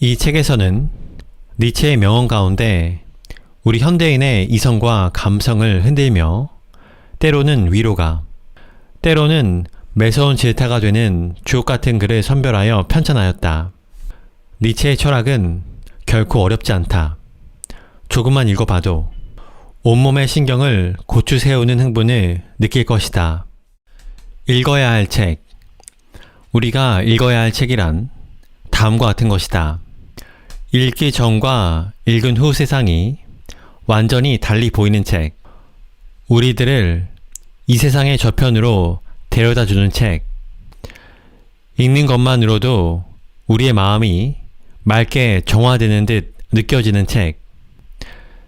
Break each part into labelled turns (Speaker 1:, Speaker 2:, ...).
Speaker 1: 이 책에서는 니체의 명언 가운데 우리 현대인의 이성과 감성을 흔들며 때로는 위로가, 때로는 매서운 질타가 되는 주옥같은 글을 선별하여 편찬하였다. 니체의 철학은 결코 어렵지 않다. 조금만 읽어봐도 온몸의 신경을 고추 세우는 흥분을 느낄 것이다. 읽어야 할 책. 우리가 읽어야 할 책이란 다음과 같은 것이다. 읽기 전과 읽은 후 세상이 완전히 달리 보이는 책. 우리들을 이 세상의 저편으로 데려다주는 책. 읽는 것만으로도 우리의 마음이 맑게 정화되는 듯 느껴지는 책.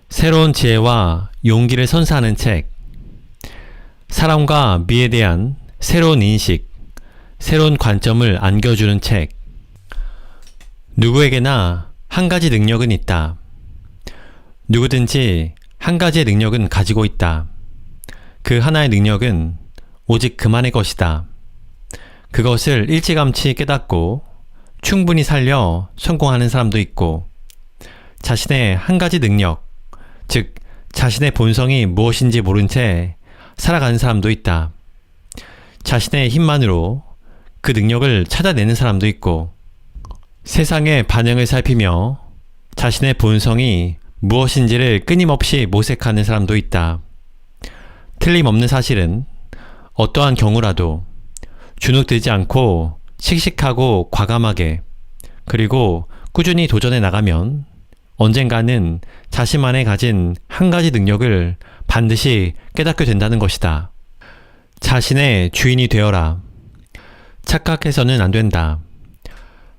Speaker 1: 새로운 지혜와 용기를 선사하는 책. 사람과 미에 대한 새로운 인식, 새로운 관점을 안겨주는 책. 누구에게나 한 가지 능력은 있다. 누구든지 한 가지의 능력은 가지고 있다. 그 하나의 능력은 오직 그만의 것이다. 그것을 일찌감치 깨닫고 충분히 살려 성공하는 사람도 있고, 자신의 한 가지 능력, 즉 자신의 본성이 무엇인지 모른 채 살아가는 사람도 있다. 자신의 힘만으로 그 능력을 찾아내는 사람도 있고, 세상의 반응을 살피며 자신의 본성이 무엇인지를 끊임없이 모색하는 사람도 있다. 틀림없는 사실은 어떠한 경우라도 주눅들지 않고 씩씩하고 과감하게, 그리고 꾸준히 도전해 나가면 언젠가는 자신만의 가진 한 가지 능력을 반드시 깨닫게 된다는 것이다. 자신의 주인이 되어라. 착각해서는 안 된다.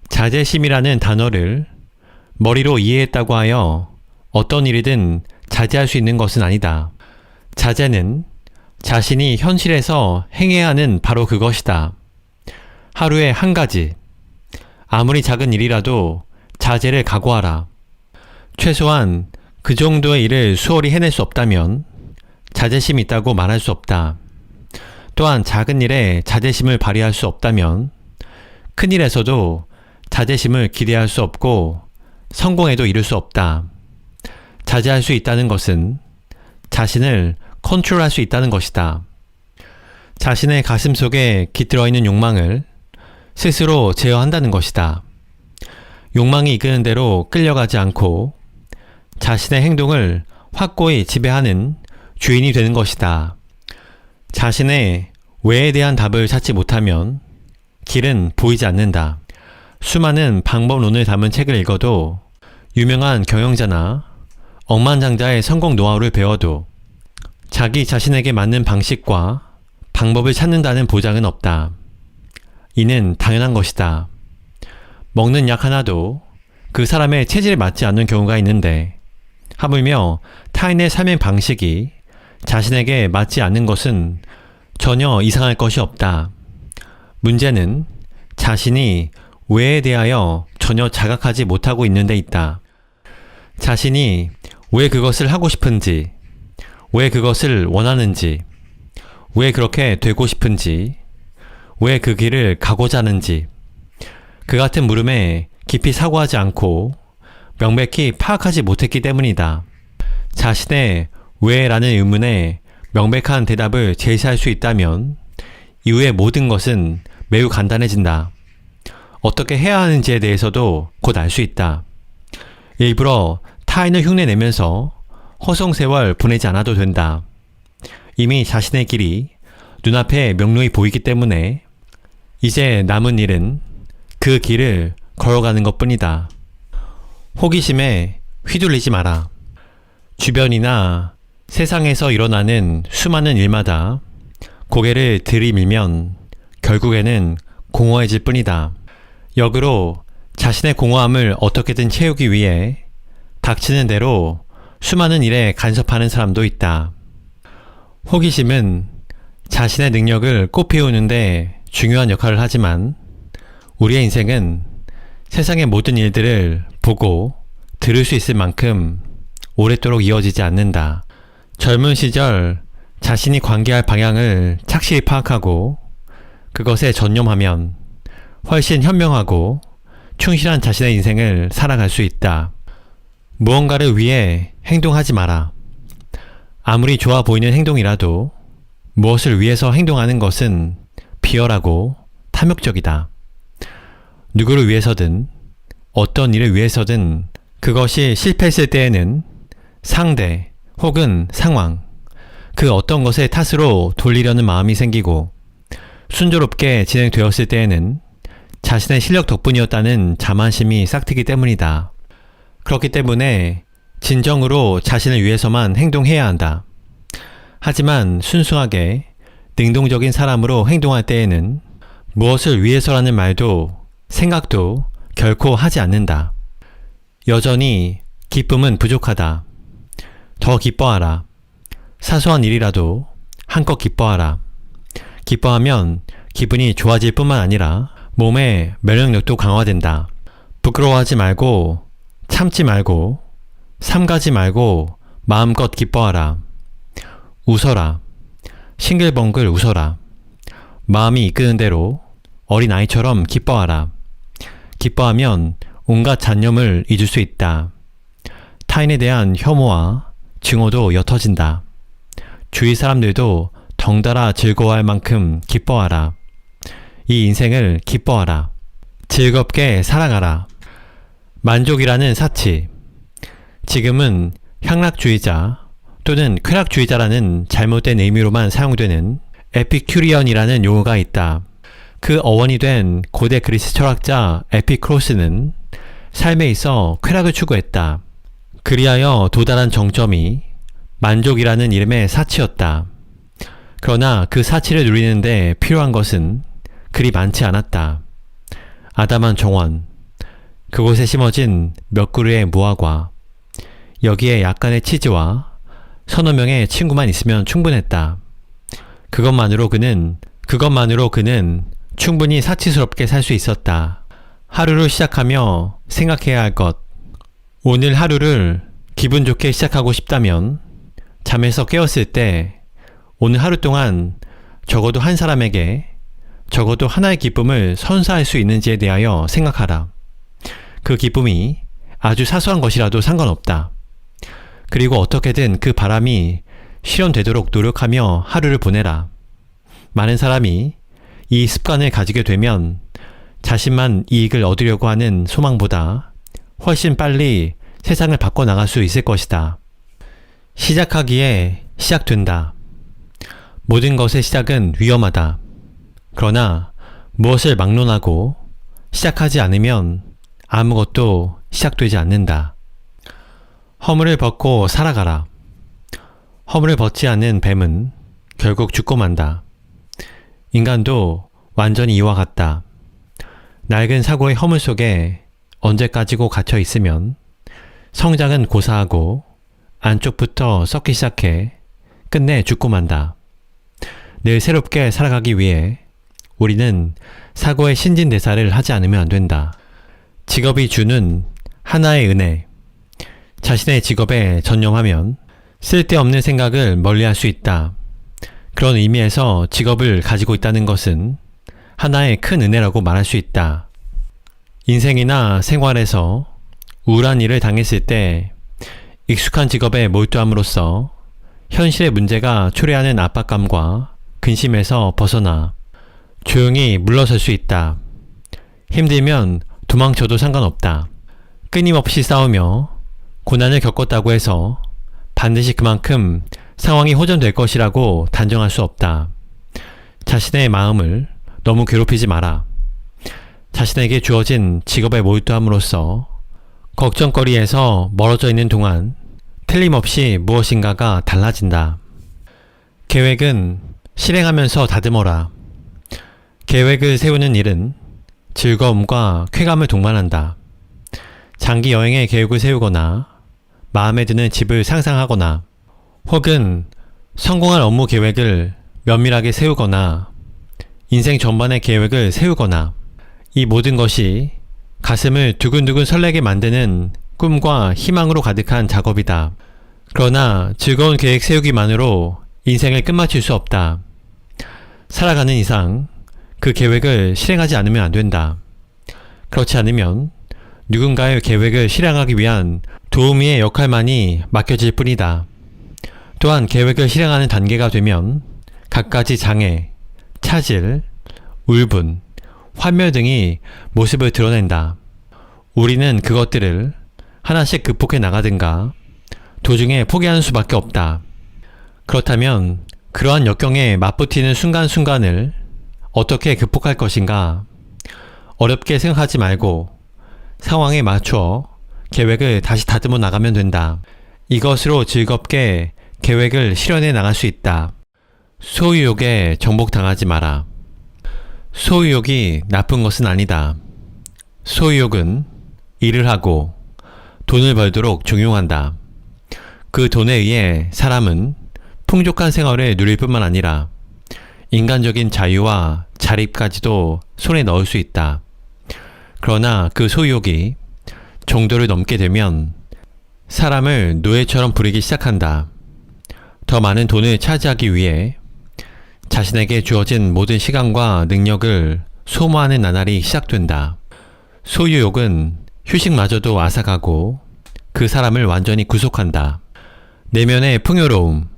Speaker 1: 자제심이라는 단어를 머리로 이해했다고 하여 어떤 일이든 자제할 수 있는 것은 아니다. 자제는 자신이 현실에서 행해야 하는 바로 그것이다. 하루에 한 가지, 아무리 작은 일이라도 자제를 각오하라. 최소한 그 정도의 일을 수월히 해낼 수 없다면 자제심이 있다고 말할 수 없다. 또한 작은 일에 자제심을 발휘할 수 없다면 큰 일에서도 자제심을 기대할 수 없고 성공에도 이룰 수 없다. 자제할 수 있다는 것은 자신을 컨트롤할 수 있다는 것이다. 자신의 가슴 속에 깃들어 있는 욕망을 스스로 제어한다는 것이다. 욕망이 이끄는 대로 끌려가지 않고 자신의 행동을 확고히 지배하는 주인이 되는 것이다. 자신의 왜에 대한 답을 찾지 못하면 길은 보이지 않는다. 수많은 방법론을 담은 책을 읽어도, 유명한 경영자나 억만장자의 성공 노하우를 배워도 자기 자신에게 맞는 방식과 방법을 찾는다는 보장은 없다. 이는 당연한 것이다. 먹는 약 하나도 그 사람의 체질에 맞지 않는 경우가 있는데, 하물며 타인의 삶의 방식이 자신에게 맞지 않는 것은 전혀 이상할 것이 없다. 문제는 자신이 왜에 대하여 전혀 자각하지 못하고 있는 데 있다. 자신이 왜 그것을 하고 싶은지, 왜 그것을 원하는지, 왜 그렇게 되고 싶은지, 왜 그 길을 가고자 하는지, 그 같은 물음에 깊이 사고하지 않고 명백히 파악하지 못했기 때문이다. 자신의 왜라는 의문에 명백한 대답을 제시할 수 있다면 이후의 모든 것은 매우 간단해진다. 어떻게 해야 하는지에 대해서도 곧 알 수 있다. 일부러 타인을 흉내내면서 허송세월 보내지 않아도 된다. 이미 자신의 길이 눈앞에 명료히 보이기 때문에 이제 남은 일은 그 길을 걸어가는 것뿐이다. 호기심에 휘둘리지 마라. 주변이나 세상에서 일어나는 수많은 일마다 고개를 들이밀면 결국에는 공허해질 뿐이다. 역으로 자신의 공허함을 어떻게든 채우기 위해 닥치는 대로 수많은 일에 간섭하는 사람도 있다. 호기심은 자신의 능력을 꽃피우는데 중요한 역할을 하지만 우리의 인생은 세상의 모든 일들을 보고 들을 수 있을 만큼 오랫도록 이어지지 않는다. 젊은 시절 자신이 관계할 방향을 착실히 파악하고 그것에 전념하면 훨씬 현명하고 충실한 자신의 인생을 살아갈 수 있다. 무언가를 위해 행동하지 마라. 아무리 좋아 보이는 행동이라도 무엇을 위해서 행동하는 것은 비열하고 탐욕적이다. 누구를 위해서든 어떤 일을 위해서든 그것이 실패했을 때에는 상대 혹은 상황, 그 어떤 것의 탓으로 돌리려는 마음이 생기고 순조롭게 진행되었을 때에는 자신의 실력 덕분이었다는 자만심이 싹트기 때문이다. 그렇기 때문에 진정으로 자신을 위해서만 행동해야 한다. 하지만 순수하게 능동적인 사람으로 행동할 때에는 무엇을 위해서라는 말도 생각도 결코 하지 않는다. 여전히 기쁨은 부족하다. 더 기뻐하라. 사소한 일이라도 한껏 기뻐하라. 기뻐하면 기분이 좋아질 뿐만 아니라 몸의 면역력도 강화된다. 부끄러워하지 말고 참지 말고 삼가지 말고 마음껏 기뻐하라. 웃어라. 싱글벙글 웃어라. 마음이 이끄는 대로 어린아이처럼 기뻐하라. 기뻐하면 온갖 잡념을 잊을 수 있다. 타인에 대한 혐오와 증오도 옅어진다. 주위 사람들도 덩달아 즐거워할 만큼 기뻐하라. 이 인생을 기뻐하라. 즐겁게 살아가라. 만족이라는 사치. 지금은 향락주의자 또는 쾌락주의자라는 잘못된 의미로만 사용되는 에피큐리언이라는 용어가 있다. 그 어원이 된 고대 그리스 철학자 에피크로스는 삶에 있어 쾌락을 추구했다. 그리하여 도달한 정점이 만족이라는 이름의 사치였다. 그러나 그 사치를 누리는데 필요한 것은 그리 많지 않았다. 아담한 정원, 그곳에 심어진 몇 그루의 무화과, 여기에 약간의 치즈와 서너 명의 친구만 있으면 충분했다. 그것만으로 그는 충분히 사치스럽게 살 수 있었다. 하루를 시작하며 생각해야 할 것. 오늘 하루를 기분 좋게 시작하고 싶다면 잠에서 깨었을 때 오늘 하루 동안 적어도 한 사람에게 적어도 하나의 기쁨을 선사할 수 있는지에 대하여 생각하라. 그 기쁨이 아주 사소한 것이라도 상관없다. 그리고 어떻게든 그 바람이 실현되도록 노력하며 하루를 보내라. 많은 사람이 이 습관을 가지게 되면 자신만 이익을 얻으려고 하는 소망보다 훨씬 빨리 세상을 바꿔나갈 수 있을 것이다. 시작하기에 시작된다. 모든 것의 시작은 위험하다. 그러나 무엇을 막론하고 시작하지 않으면 아무것도 시작되지 않는다. 허물을 벗고 살아가라. 허물을 벗지 않는 뱀은 결국 죽고 만다. 인간도 완전히 이와 같다. 낡은 사고의 허물 속에 언제까지고 갇혀 있으면 성장은 고사하고 안쪽부터 썩기 시작해 끝내 죽고 만다. 늘 새롭게 살아가기 위해 우리는 사고의 신진대사를 하지 않으면 안 된다. 직업이 주는 하나의 은혜. 자신의 직업에 전념하면 쓸데없는 생각을 멀리할 수 있다. 그런 의미에서 직업을 가지고 있다는 것은 하나의 큰 은혜라고 말할 수 있다. 인생이나 생활에서 우울한 일을 당했을 때 익숙한 직업에 몰두함으로써 현실의 문제가 초래하는 압박감과 근심에서 벗어나 조용히 물러설 수 있다. 힘들면 도망쳐도 상관없다. 끊임없이 싸우며 고난을 겪었다고 해서 반드시 그만큼 상황이 호전될 것이라고 단정할 수 없다. 자신의 마음을 너무 괴롭히지 마라. 자신에게 주어진 직업에 몰두함으로써 걱정거리에서 멀어져 있는 동안 틀림없이 무엇인가가 달라진다. 계획은 실행하면서 다듬어라. 계획을 세우는 일은 즐거움과 쾌감을 동반한다. 장기 여행의 계획을 세우거나 마음에 드는 집을 상상하거나 혹은 성공할 업무 계획을 면밀하게 세우거나 인생 전반의 계획을 세우거나 이 모든 것이 가슴을 두근두근 설레게 만드는 꿈과 희망으로 가득한 작업이다. 그러나 즐거운 계획 세우기만으로 인생을 끝마칠 수 없다. 살아가는 이상 그 계획을 실행하지 않으면 안 된다. 그렇지 않으면 누군가의 계획을 실행하기 위한 도우미의 역할만이 맡겨질 뿐이다. 또한 계획을 실행하는 단계가 되면 갖가지 장애, 차질, 울분, 환멸 등이 모습을 드러낸다. 우리는 그것들을 하나씩 극복해 나가든가 도중에 포기하는 수밖에 없다. 그렇다면 그러한 역경에 맞붙이는 순간순간을 어떻게 극복할 것인가? 어렵게 생각하지 말고 상황에 맞추어 계획을 다시 다듬어 나가면 된다. 이것으로 즐겁게 계획을 실현해 나갈 수 있다. 소유욕에 정복당하지 마라. 소유욕이 나쁜 것은 아니다. 소유욕은 일을 하고 돈을 벌도록 종용한다. 그 돈에 의해 사람은 풍족한 생활을 누릴 뿐만 아니라 인간적인 자유와 자립까지도 손에 넣을 수 있다. 그러나 그 소유욕이 정도를 넘게 되면 사람을 노예처럼 부리기 시작한다. 더 많은 돈을 차지하기 위해 자신에게 주어진 모든 시간과 능력을 소모하는 나날이 시작된다. 소유욕은 휴식마저도 앗아가고 그 사람을 완전히 구속한다. 내면의 풍요로움,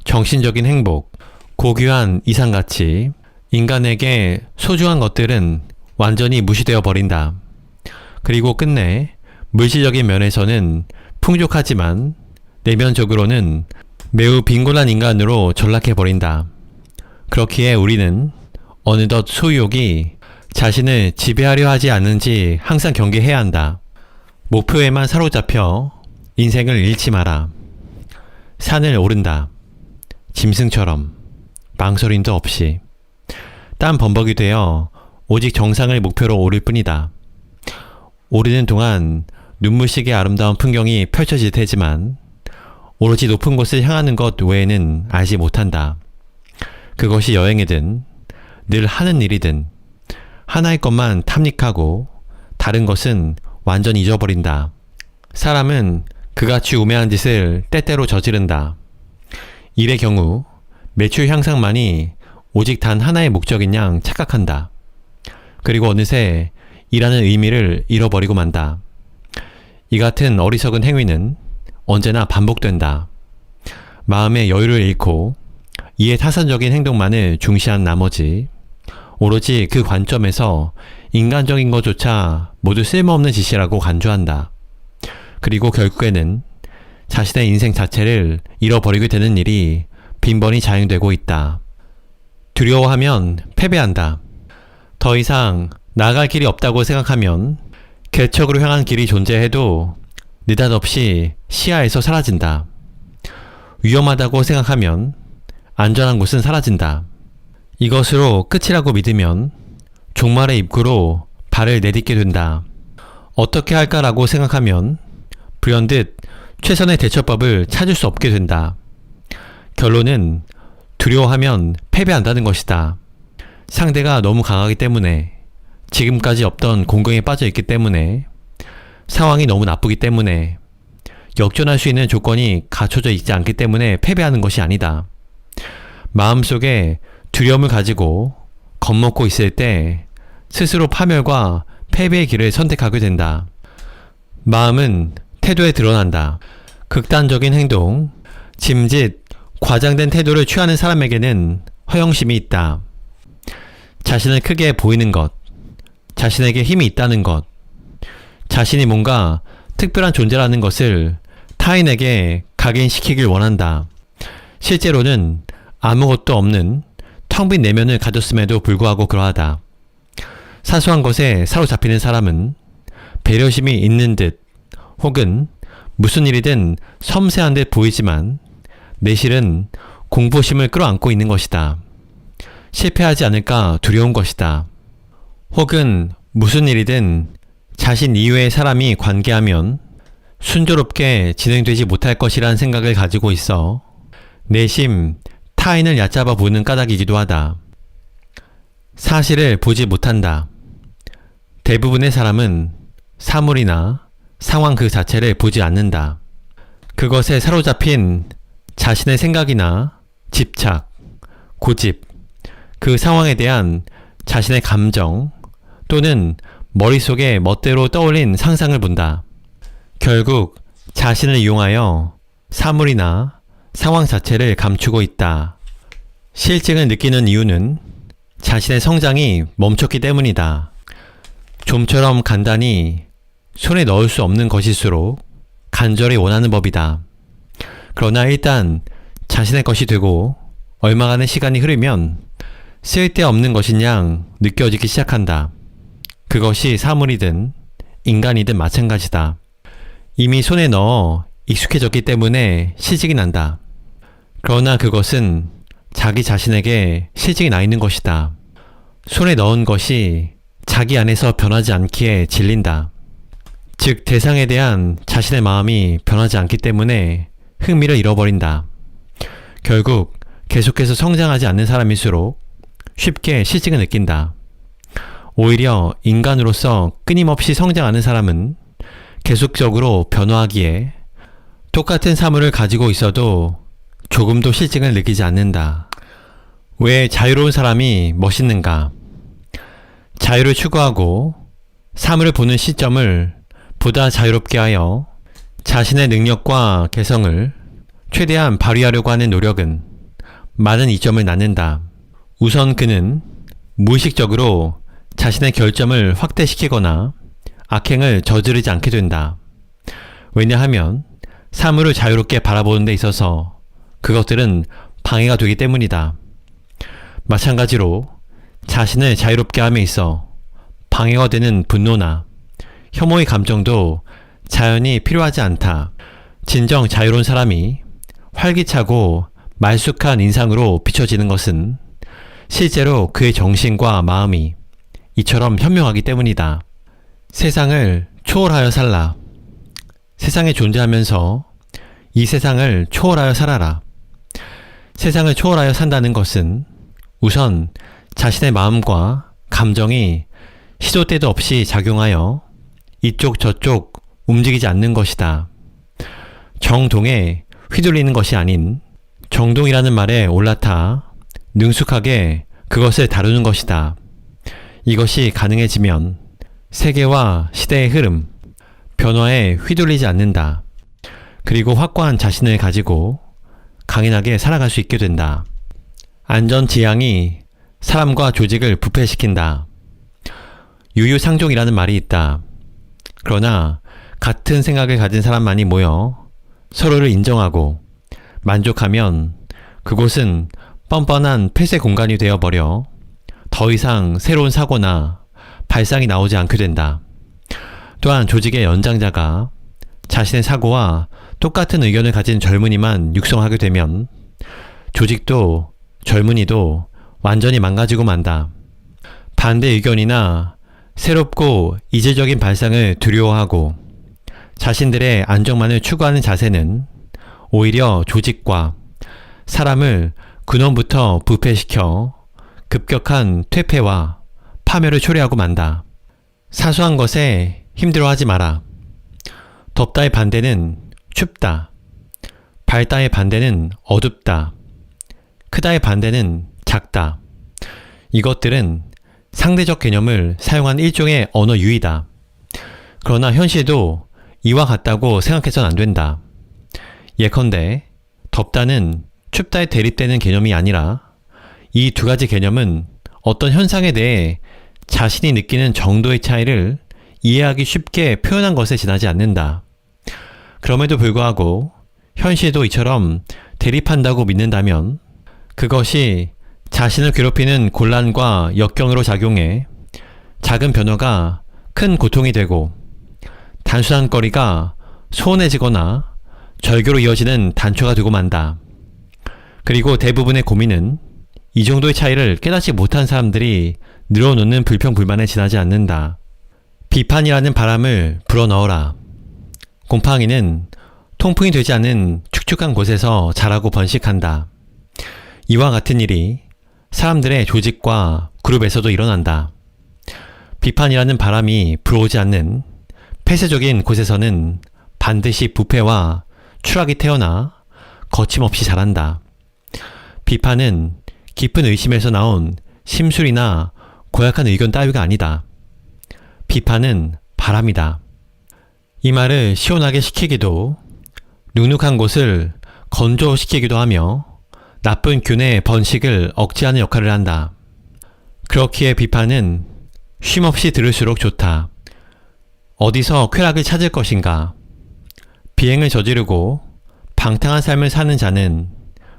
Speaker 1: 정신적인 행복, 고귀한 이상가치, 인간에게 소중한 것들은 완전히 무시되어 버린다. 그리고 끝내 물질적인 면에서는 풍족하지만 내면적으로는 매우 빈곤한 인간으로 전락해 버린다. 그렇기에 우리는 어느덧 소유욕이 자신을 지배하려 하지 않는지 항상 경계해야 한다. 목표에만 사로잡혀 인생을 잃지 마라. 산을 오른다. 짐승처럼 망설임도 없이 땀 범벅이 되어 오직 정상을 목표로 오를 뿐이다. 오르는 동안 눈부시게 아름다운 풍경이 펼쳐질 테지만 오로지 높은 곳을 향하는 것 외에는 알지 못한다. 그것이 여행이든 늘 하는 일이든 하나의 것만 탐닉하고 다른 것은 완전히 잊어버린다. 사람은 그같이 우매한 짓을 때때로 저지른다. 일의 경우 매출 향상만이 오직 단 하나의 목적인 양 착각한다. 그리고 어느새 일하는 의미를 잃어버리고 만다. 이 같은 어리석은 행위는 언제나 반복된다. 마음의 여유를 잃고 이해 타산적인 행동만을 중시한 나머지 오로지 그 관점에서 인간적인 것조차 모두 쓸모없는 짓이라고 간주한다. 그리고 결국에는 자신의 인생 자체를 잃어버리게 되는 일이 빈번히 자행되고 있다. 두려워하면 패배한다. 더 이상 나아갈 길이 없다고 생각하면 개척으로 향한 길이 존재해도 느닷없이 시야에서 사라진다. 위험하다고 생각하면 안전한 곳은 사라진다. 이것으로 끝이라고 믿으면 종말의 입구로 발을 내딛게 된다. 어떻게 할까라고 생각하면 불현듯 최선의 대처법을 찾을 수 없게 된다. 결론은 두려워하면 패배한다는 것이다. 상대가 너무 강하기 때문에, 지금까지 없던 공경에 빠져 있기 때문에, 상황이 너무 나쁘기 때문에, 역전할 수 있는 조건이 갖춰져 있지 않기 때문에 패배하는 것이 아니다. 마음속에 두려움을 가지고 겁먹고 있을 때 스스로 파멸과 패배의 길을 선택하게 된다. 마음은 태도에 드러난다. 극단적인 행동, 짐짓, 과장된 태도를 취하는 사람에게는 허영심이 있다. 자신을 크게 보이는 것, 자신에게 힘이 있다는 것, 자신이 뭔가 특별한 존재라는 것을 타인에게 각인시키길 원한다. 실제로는 아무것도 없는 텅 빈 내면을 가졌음에도 불구하고 그러하다. 사소한 것에 사로잡히는 사람은 배려심이 있는 듯 혹은 무슨 일이든 섬세한 듯 보이지만 내실은 공포심을 끌어안고 있는 것이다. 실패하지 않을까 두려운 것이다. 혹은 무슨 일이든 자신 이외의 사람이 관계하면 순조롭게 진행되지 못할 것이라는 생각을 가지고 있어 내심 타인을 얕잡아 보는 까닭이기도 하다. 사실을 보지 못한다. 대부분의 사람은 사물이나 상황 그 자체를 보지 않는다. 그것에 사로잡힌 자신의 생각이나 집착, 고집, 그 상황에 대한 자신의 감정 또는 머릿속에 멋대로 떠올린 상상을 본다. 결국 자신을 이용하여 사물이나 상황 자체를 감추고 있다. 실증을 느끼는 이유는 자신의 성장이 멈췄기 때문이다. 좀처럼 간단히 손에 넣을 수 없는 것일수록 간절히 원하는 법이다. 그러나 일단 자신의 것이 되고 얼마간의 시간이 흐르면 쓸데없는 것인 양 느껴지기 시작한다. 그것이 사물이든 인간이든 마찬가지다. 이미 손에 넣어 익숙해졌기 때문에 실증이 난다. 그러나 그것은 자기 자신에게 실증이 나 있는 것이다. 손에 넣은 것이 자기 안에서 변하지 않기에 질린다. 즉 대상에 대한 자신의 마음이 변하지 않기 때문에 흥미를 잃어버린다. 결국 계속해서 성장하지 않는 사람일수록 쉽게 실증을 느낀다. 오히려 인간으로서 끊임없이 성장하는 사람은 계속적으로 변화하기에 똑같은 사물을 가지고 있어도 조금도 실증을 느끼지 않는다. 왜 자유로운 사람이 멋있는가? 자유를 추구하고 사물을 보는 시점을 보다 자유롭게 하여 자신의 능력과 개성을 최대한 발휘하려고 하는 노력은 많은 이점을 낳는다. 우선 그는 무의식적으로 자신의 결점을 확대시키거나 악행을 저지르지 않게 된다. 왜냐하면 사물을 자유롭게 바라보는 데 있어서 그것들은 방해가 되기 때문이다. 마찬가지로 자신을 자유롭게 함에 있어 방해가 되는 분노나 혐오의 감정도 자연히 필요하지 않다. 진정 자유로운 사람이 활기차고 말쑥한 인상으로 비춰지는 것은 실제로 그의 정신과 마음이 이처럼 현명하기 때문이다. 세상을 초월하여 살라. 세상에 존재하면서 이 세상을 초월하여 살아라. 세상을 초월하여 산다는 것은 우선 자신의 마음과 감정이 시도 때도 없이 작용하여 이쪽 저쪽 움직이지 않는 것이다. 정동에 휘둘리는 것이 아닌 정동이라는 말에 올라타 능숙하게 그것을 다루는 것이다. 이것이 가능해지면 세계와 시대의 흐름, 변화에 휘둘리지 않는다. 그리고 확고한 자신을 가지고 강인하게 살아갈 수 있게 된다. 안전지향이 사람과 조직을 부패시킨다. 유유상종이라는 말이 있다. 그러나 같은 생각을 가진 사람만이 모여 서로를 인정하고 만족하면 그곳은 뻔뻔한 폐쇄 공간이 되어버려 더 이상 새로운 사고나 발상이 나오지 않게 된다. 또한 조직의 연장자가 자신의 사고와 똑같은 의견을 가진 젊은이만 육성하게 되면 조직도 젊은이도 완전히 망가지고 만다. 반대 의견이나 새롭고 이질적인 발상을 두려워하고 자신들의 안정만을 추구하는 자세는 오히려 조직과 사람을 근원부터 부패시켜 급격한 퇴폐와 파멸을 초래하고 만다. 사소한 것에 힘들어하지 마라. 덥다의 반대는 춥다. 밝다의 반대는 어둡다. 크다의 반대는 작다. 이것들은 상대적 개념을 사용한 일종의 언어 유희다. 그러나 현실도 이와 같다고 생각해서는 안 된다. 예컨대 덥다는 춥다에 대립되는 개념이 아니라 이 두 가지 개념은 어떤 현상에 대해 자신이 느끼는 정도의 차이를 이해하기 쉽게 표현한 것에 지나지 않는다. 그럼에도 불구하고 현실도 이처럼 대립한다고 믿는다면 그것이 자신을 괴롭히는 곤란과 역경으로 작용해 작은 변화가 큰 고통이 되고 단순한 거리가 소원해지거나 절교로 이어지는 단초가 되고 만다. 그리고 대부분의 고민은 이 정도의 차이를 깨닫지 못한 사람들이 늘어놓는 불평불만에 지나지 않는다. 비판이라는 바람을 불어넣어라. 곰팡이는 통풍이 되지 않는 축축한 곳에서 자라고 번식한다. 이와 같은 일이 사람들의 조직과 그룹에서도 일어난다. 비판이라는 바람이 불어오지 않는 폐쇄적인 곳에서는 반드시 부패와 추락이 태어나 거침없이 자란다. 비판은 깊은 의심에서 나온 심술이나 고약한 의견 따위가 아니다. 비판은 바람이다. 이 말을 시원하게 식히기도, 눅눅한 곳을 건조시키기도 하며 나쁜 균의 번식을 억제하는 역할을 한다. 그렇기에 비판은 쉼없이 들을수록 좋다. 어디서 쾌락을 찾을 것인가? 비행을 저지르고 방탕한 삶을 사는 자는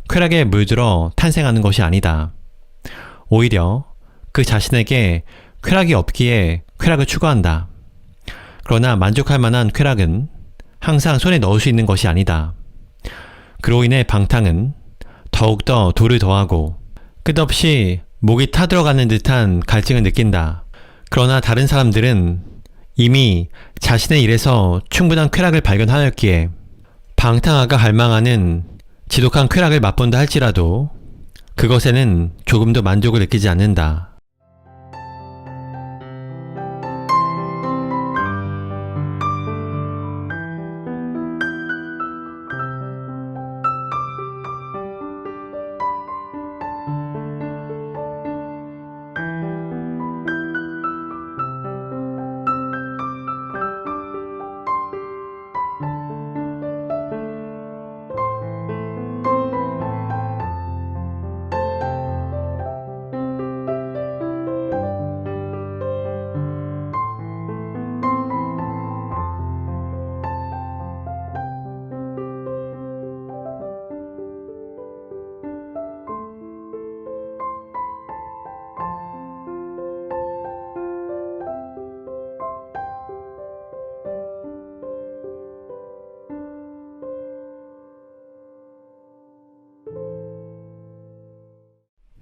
Speaker 1: 쾌락에 물들어 탄생하는 것이 아니다. 오히려 그 자신에게 쾌락이 없기에 쾌락을 추구한다. 그러나 만족할 만한 쾌락은 항상 손에 넣을 수 있는 것이 아니다. 그로 인해 방탕은 더욱더 돌을 더하고 끝없이 목이 타들어가는 듯한 갈증을 느낀다. 그러나 다른 사람들은 이미 자신의 일에서 충분한 쾌락을 발견하였기에 방탕아가 갈망하는 지독한 쾌락을 맛본다 할지라도 그것에는 조금도 만족을 느끼지 않는다.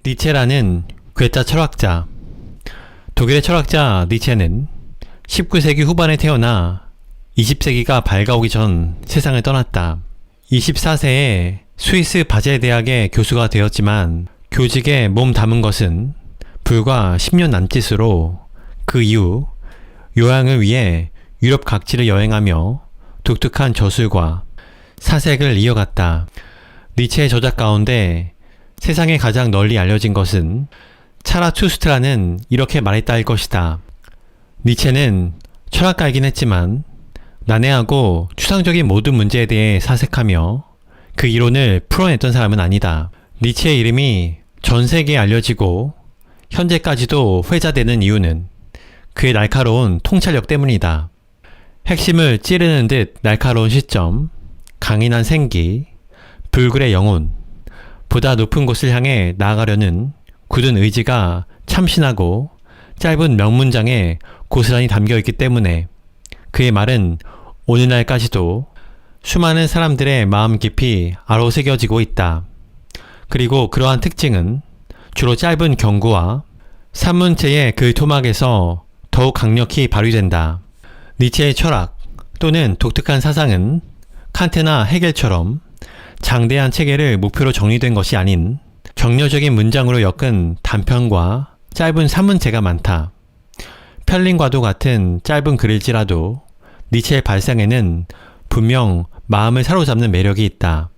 Speaker 1: 니체라는 괴짜 철학자. 독일의 철학자 니체는 19세기 후반에 태어나 20세기가 밝아오기 전 세상을 떠났다. 24세에 스위스 바젤 대학의 교수가 되었지만 교직에 몸 담은 것은 불과 10년 남짓으로 그 이후 요양을 위해 유럽 각지를 여행하며 독특한 저술과 사색을 이어갔다. 니체의 저작 가운데 세상에 가장 널리 알려진 것은 차라투스트라는 이렇게 말했다일 것이다. 니체는 철학가이긴 했지만 난해하고 추상적인 모든 문제에 대해 사색하며 그 이론을 풀어냈던 사람은 아니다. 니체의 이름이 전 세계에 알려지고 현재까지도 회자되는 이유는 그의 날카로운 통찰력 때문이다. 핵심을 찌르는 듯 날카로운 시점, 강인한 생기, 불굴의 영혼, 보다 높은 곳을 향해 나아가려는 굳은 의지가 참신하고 짧은 명문장에 고스란히 담겨있기 때문에 그의 말은 오늘날까지도 수많은 사람들의 마음 깊이 아로새겨지고 있다. 그리고 그러한 특징은 주로 짧은 경구와 산문체의 그 토막에서 더욱 강력히 발휘된다. 니체의 철학 또는 독특한 사상은 칸트나 헤겔처럼 장대한 체계를 목표로 정리된 것이 아닌 격려적인 문장으로 엮은 단편과 짧은 산문체가 많다. 편린과도 같은 짧은 글일지라도 니체의 발상에는 분명 마음을 사로잡는 매력이 있다.